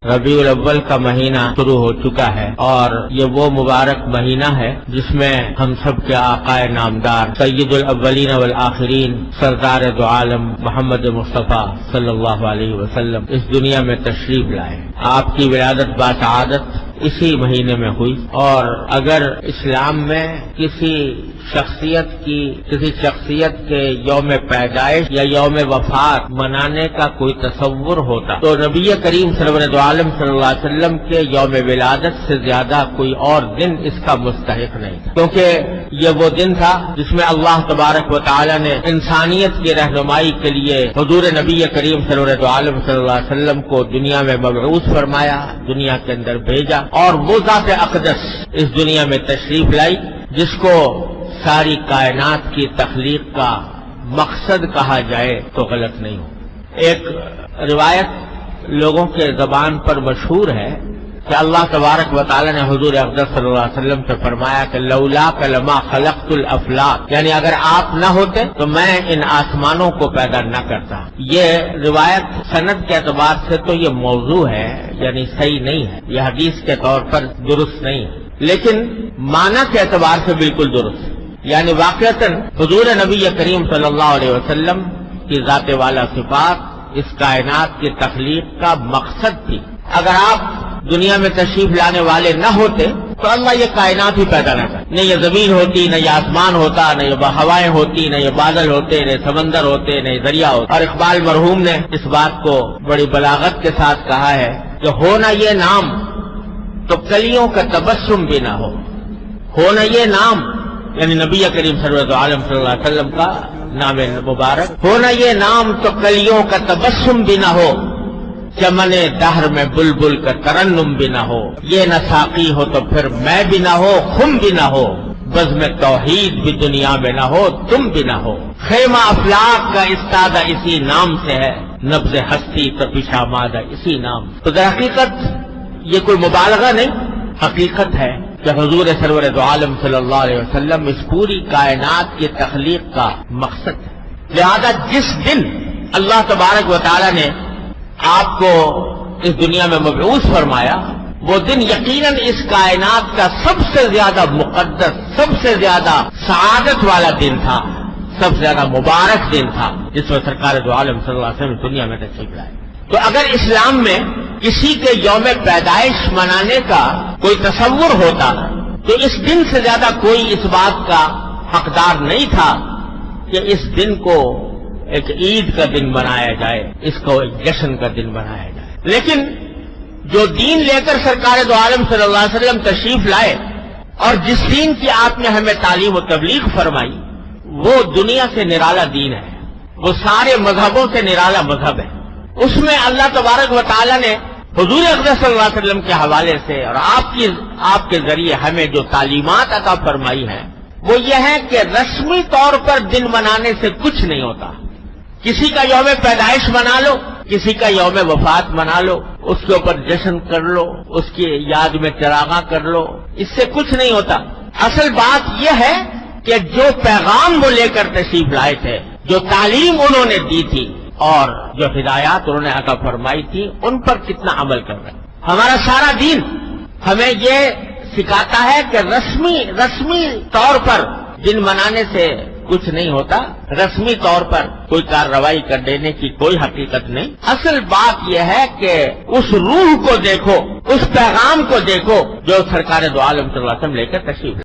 ربیع الاول کا مہینہ شروع ہو چکا ہے اور یہ وہ مبارک مہینہ ہے جس میں ہم سب کے آقا نامدار سید الاولین والآخرین سردار دو عالم محمد مصطفیٰ صلی اللہ علیہ وسلم اس دنیا میں تشریف لائے۔ آپ کی ولادت باسعادت اسی مہینے میں ہوئی، اور اگر اسلام میں کسی شخصیت کے یوم پیدائش یا یوم وفات منانے کا کوئی تصور ہوتا تو نبی کریم سرور دو عالم صلی اللہ علیہ وسلم کے یوم ولادت سے زیادہ کوئی اور دن اس کا مستحق نہیں تھا، کیونکہ یہ وہ دن تھا جس میں اللہ تبارک و تعالی نے انسانیت کی رہنمائی کے لیے حضور نبی کریم سرور دو عالم صلی اللہ علیہ وسلم کو دنیا میں مبعوث فرمایا، دنیا کے اندر بھیجا، اور وہ ذات اقدس اس دنیا میں تشریف لائی جس کو ساری کائنات کی تخلیق کا مقصد کہا جائے تو غلط نہیں ہو۔ ایک روایت لوگوں کے زبان پر مشہور ہے کہ اللہ تبارک و تعالی نے حضور اقدس صلی اللہ علیہ وسلم سے فرمایا کہ لولاک لما خلقت الافلاک، یعنی اگر آپ نہ ہوتے تو میں ان آسمانوں کو پیدا نہ کرتا۔ یہ روایت سند کے اعتبار سے تو یہ موضوع ہے، یعنی صحیح نہیں ہے، یہ حدیث کے طور پر درست نہیں ہے، لیکن معنی کے اعتبار سے بالکل درست ہے۔ یعنی واقعتاً حضور نبی کریم صلی اللہ علیہ وسلم کی ذات والا صفات اس کائنات کی تخلیق کا مقصد تھی۔ اگر آپ دنیا میں تشریف لانے والے نہ ہوتے تو اللہ یہ کائنات ہی پیدا نہ کرتا، نہ یہ زمین ہوتی، نہ یہ آسمان ہوتا، نہ یہ ہوائیں ہوتی، نہ یہ بادل ہوتے، نہ سمندر ہوتے، نہ یہ دریا ہوتے۔ اور اقبال مرحوم نے اس بات کو بڑی بلاغت کے ساتھ کہا ہے کہ ہونا یہ نام تو کلیوں کا تبسم بھی نہ ہونا یہ نام، یعنی نبی کریم صلی اللہ علیہ وسلم کا نام مبارک، ہونا یہ نام تو کلیوں کا تبسم بھی نہ ہو، چمن دہر میں بلبل کا ترنم بھی نہ ہو، یہ نہ ساقی ہو تو پھر میں بھی نہ ہو، خم بھی نہ ہو، بزم توحید بھی دنیا میں نہ ہو، تم بھی نہ ہو، خیمہ افلاک کا استادہ اسی نام سے ہے، نبض ہستی تو پیشامادہ اسی نام۔ تو در حقیقت یہ کوئی مبالغہ نہیں، حقیقت ہے کہ حضور سرور دو عالم صلی اللہ علیہ وسلم اس پوری کائنات کی تخلیق کا مقصد ہے۔ لہذا جس دن اللہ تبارک و تعالی نے آپ کو اس دنیا میں مبعوث فرمایا، وہ دن یقیناً اس کائنات کا سب سے زیادہ مقدس، سب سے زیادہ سعادت والا دن تھا، سب سے زیادہ مبارک دن تھا جس میں سرکار دو عالم صلی اللہ علیہ وسلم دنیا میں تشریف لائے۔ تو اگر اسلام میں کسی کے یوم پیدائش منانے کا کوئی تصور ہوتا تو اس دن سے زیادہ کوئی اس بات کا حقدار نہیں تھا کہ اس دن کو ایک عید کا دن بنایا جائے، اس کو ایک جشن کا دن بنایا جائے۔ لیکن جو دین لے کر سرکار دو عالم صلی اللہ علیہ وسلم تشریف لائے اور جس دین کی آپ نے ہمیں تعلیم و تبلیغ فرمائی، وہ دنیا سے نرالا دین ہے، وہ سارے مذہبوں سے نرالا مذہب ہے۔ اس میں اللہ تبارک و تعالی نے حضور اقدس صلی اللہ علیہ وسلم کے حوالے سے اور آپ کے ذریعے ہمیں جو تعلیمات عطا فرمائی ہیں وہ یہ ہے کہ رسمی طور پر دن منانے سے کچھ نہیں ہوتا۔ کسی کا یوم پیدائش منا لو، کسی کا یوم وفات منا لو، اس کے اوپر جشن کر لو، اس کی یاد میں چراغاں کر لو، اس سے کچھ نہیں ہوتا۔ اصل بات یہ ہے کہ جو پیغام وہ لے کر تشریف لائے تھے، جو تعلیم انہوں نے دی تھی اور جو ہدایات انہوں نے عطا فرمائی تھی، ان پر کتنا عمل کر رہے ہیں۔ ہمارا سارا دین ہمیں یہ سکھاتا ہے کہ رسمی طور پر دن منانے سے کچھ نہیں ہوتا، رسمی طور پر کوئی کارروائی کر دینے کی کوئی حقیقت نہیں۔ اصل بات یہ ہے کہ اس روح کو دیکھو، اس پیغام کو دیکھو جو سرکار دو عالم صلی اللہ علیہ وسلم لے کر تشریف